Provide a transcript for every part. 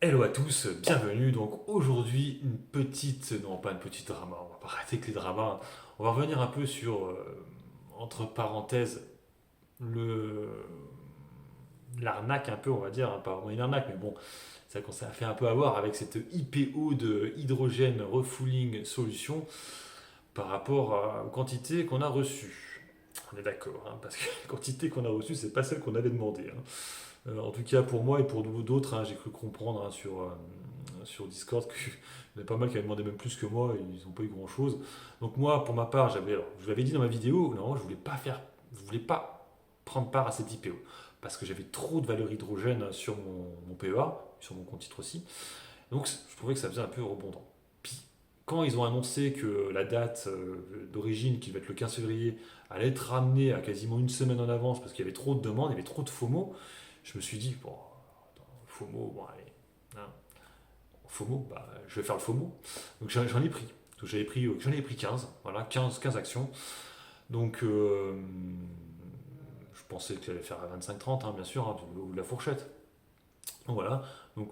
Hello à tous, bienvenue. Donc aujourd'hui, non pas une petite drama, on va pas arrêter avec les dramas. On va revenir un peu sur, entre parenthèses, le l'arnaque un peu, on va dire, hein, pas vraiment une arnaque, mais bon, ça a fait un peu avoir avec cette IPO de hydrogène refouling solution par rapport aux quantités qu'on a reçues. On est d'accord, hein, parce que les quantités qu'on a reçues, c'est pas celles qu'on avait demandées, hein. En tout cas pour moi et pour d'autres, hein, j'ai cru comprendre hein, sur Discord qu'il y en a pas mal qui avaient demandé même plus que moi et ils n'ont pas eu grand chose. Donc moi, pour ma part, je vous l'avais dit dans ma vidéo, non, je voulais pas prendre part à cette IPO parce que j'avais trop de valeur hydrogène sur mon PEA, sur mon compte titre aussi. Donc je trouvais que ça faisait un peu rebondant. Puis quand ils ont annoncé que la date d'origine, qui va être le 15 février, allait être ramenée à quasiment une semaine en avance parce qu'il y avait trop de demandes, il y avait trop de FOMO, je me suis dit, bon, attends, FOMO, bon allez, hein, FOMO, bah, je vais faire le FOMO. Donc j'en ai pris. Donc j'en ai pris 15, voilà, 15 actions. Donc je pensais que j'allais faire à 25-30, hein, bien sûr, hein, ou de la fourchette. Donc voilà, donc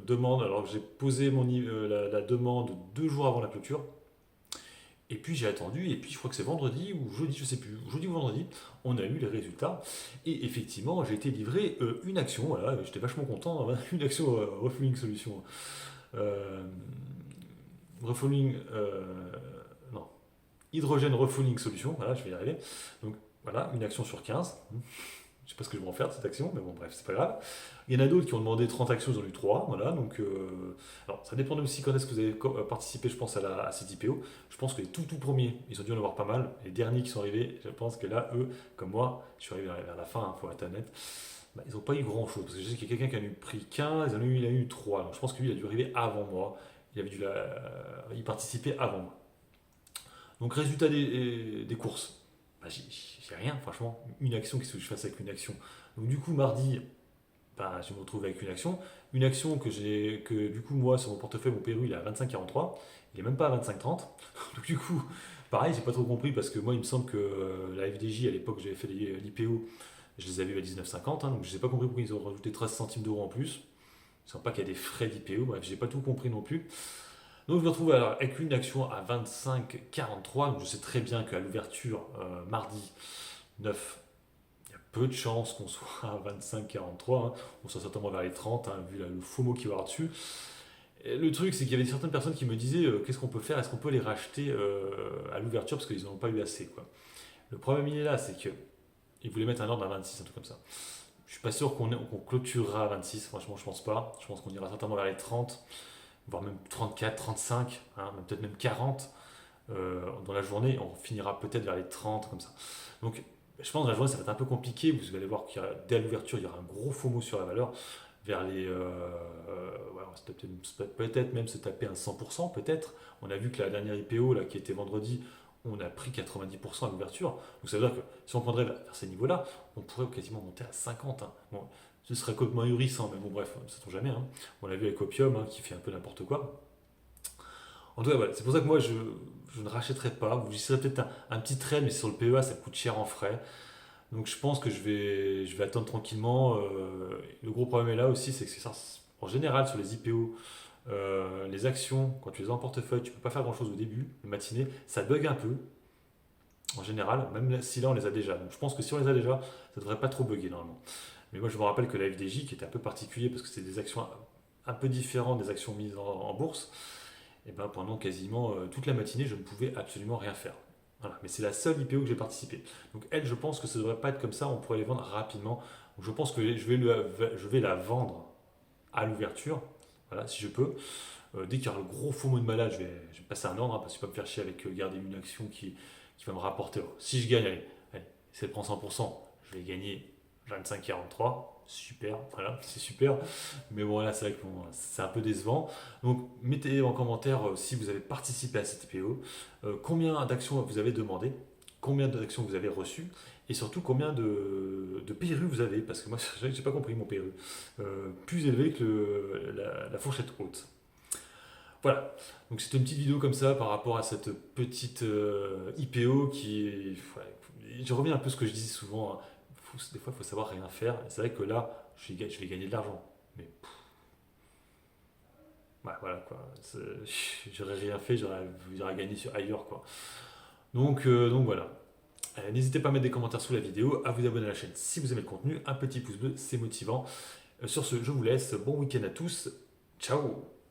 demande, alors j'ai posé la demande 2 jours avant la clôture. Et puis j'ai attendu, et puis je crois que c'est vendredi ou jeudi, je sais plus, jeudi ou vendredi, on a eu les résultats. Et effectivement, j'ai été livré une action, voilà, j'étais vachement content, hein, une action Refueling Solution. Euh, refueling, non, Hydrogène Refueling Solution, voilà, je vais y arriver. Donc voilà, une action sur 15. Je sais pas ce que je vais en faire de cette action, mais bon, bref, c'est pas grave. Il y en a d'autres qui ont demandé 30 actions, ils ont eu 3. Voilà, donc, alors, ça dépend aussi quand est-ce que vous avez participé, je pense, à cette IPO. Je pense que les tout premiers, ils ont dû en avoir pas mal. Les derniers qui sont arrivés, je pense que là, eux, comme moi, je suis arrivé vers la fin, il faut être honnête, bah, ils n'ont pas eu grand-chose. Parce que je sais qu'il y a quelqu'un qui en a eu pris 15, il a eu 3. Donc je pense que lui, il a dû arriver avant moi. Il avait dû y participer avant moi. Donc, résultat des courses. Bah, j'ai rien, franchement. Une action, qu'est-ce que je fasse avec une action? Donc, du coup, mardi, bah, je me retrouve avec une action. Une action que du coup, moi, sur mon portefeuille, mon Pérou, il est à 25,43. Il est même pas à 25,30. Donc, du coup, pareil, j'ai pas trop compris parce que moi, il me semble que la FDJ, à l'époque, j'avais fait l'IPO, je les avais eu à 19,50. Hein, donc, je n'ai pas compris pourquoi ils ont rajouté 13 centimes d'euros en plus. Je ne sais pas qu'il y a des frais d'IPO. Bref, j'ai pas tout compris non plus. Donc, je me retrouve alors avec une action à 25,43. Donc, je sais très bien qu'à l'ouverture, mardi 9, il y a peu de chances qu'on soit à 25,43. Hein. On sera certainement vers les 30, hein, vu le FOMO qu'il va y avoir dessus. Et le truc, c'est qu'il y avait certaines personnes qui me disaient qu'est-ce qu'on peut faire? Est-ce qu'on peut les racheter à l'ouverture parce qu'ils n'en ont pas eu assez, quoi. Le problème, il est là, c'est qu'ils voulaient mettre un ordre à 26, un truc comme ça. Je suis pas sûr qu'on clôturera à 26, franchement, je pense pas. Je pense qu'on ira certainement vers les 30, voire même 34, 35, hein, peut-être même 40 dans la journée. On finira peut-être vers les 30, comme ça. Donc, je pense que la journée, ça va être un peu compliqué. Vous allez voir qu'il y a, dès l'ouverture, il y aura un gros FOMO sur la valeur. Vers les. Ouais, on va peut-être même se taper un 100%, peut-être. On a vu que la dernière IPO, là, qui était vendredi, on a pris 90% à l'ouverture. Donc ça veut dire que si on prendrait vers ces niveaux-là, on pourrait quasiment monter à 50. Hein. Bon, ce serait complètement ahurissant, mais bon, bref, ça ne tombe jamais. Hein. On l'a vu avec Opium, hein, qui fait un peu n'importe quoi. En tout cas, voilà, c'est pour ça que moi, je ne rachèterai pas. Vous essaierez peut-être un petit trade, mais sur le PEA, ça coûte cher en frais. Donc je pense que je vais attendre tranquillement. Le gros problème est là aussi, c'est que ça, en général, sur les IPO, les actions, quand tu les as en portefeuille, tu ne peux pas faire grand-chose au début, le matinée, ça bug un peu, en général, même si là on les a déjà. Donc je pense que si on les a déjà, ça ne devrait pas trop bugger normalement. Mais moi je me rappelle que la FDJ, qui était un peu particulier parce que c'était des actions un peu différentes des actions mises en bourse, et ben pendant quasiment toute la matinée, je ne pouvais absolument rien faire. Voilà. Mais c'est la seule IPO que j'ai participé. Donc elle, je pense que ça ne devrait pas être comme ça, on pourrait les vendre rapidement. Donc je pense que je vais la vendre à l'ouverture, voilà, si je peux. Dès qu'il y aura le gros faux mot de malade, je vais passer un ordre, hein, parce que je ne vais pas me faire chier avec garder une action qui va me rapporter. Si je gagne, allez, si elle prend 100%, je vais gagner 25,43. Super, voilà, c'est super. Mais bon, là, c'est vrai que bon, c'est un peu décevant. Donc, mettez en commentaire si vous avez participé à cette IPO, combien d'actions vous avez demandé, combien d'actions vous avez reçues, et surtout combien de PRU vous avez, parce que moi, j'ai pas compris mon PRU. Plus élevé que la fourchette haute. Voilà, donc c'était une petite vidéo comme ça par rapport à cette petite IPO qui est. Ouais, je reviens un peu à ce que je disais souvent, hein. Des fois, il faut savoir rien faire. Et c'est vrai que là, je vais gagner de l'argent. Mais Ouais, voilà quoi. J'aurais rien fait, j'aurais gagné sur ailleurs quoi. Donc voilà. N'hésitez pas à mettre des commentaires sous la vidéo, à vous abonner à la chaîne si vous aimez le contenu, un petit pouce bleu, c'est motivant. Sur ce, je vous laisse. Bon week-end à tous. Ciao!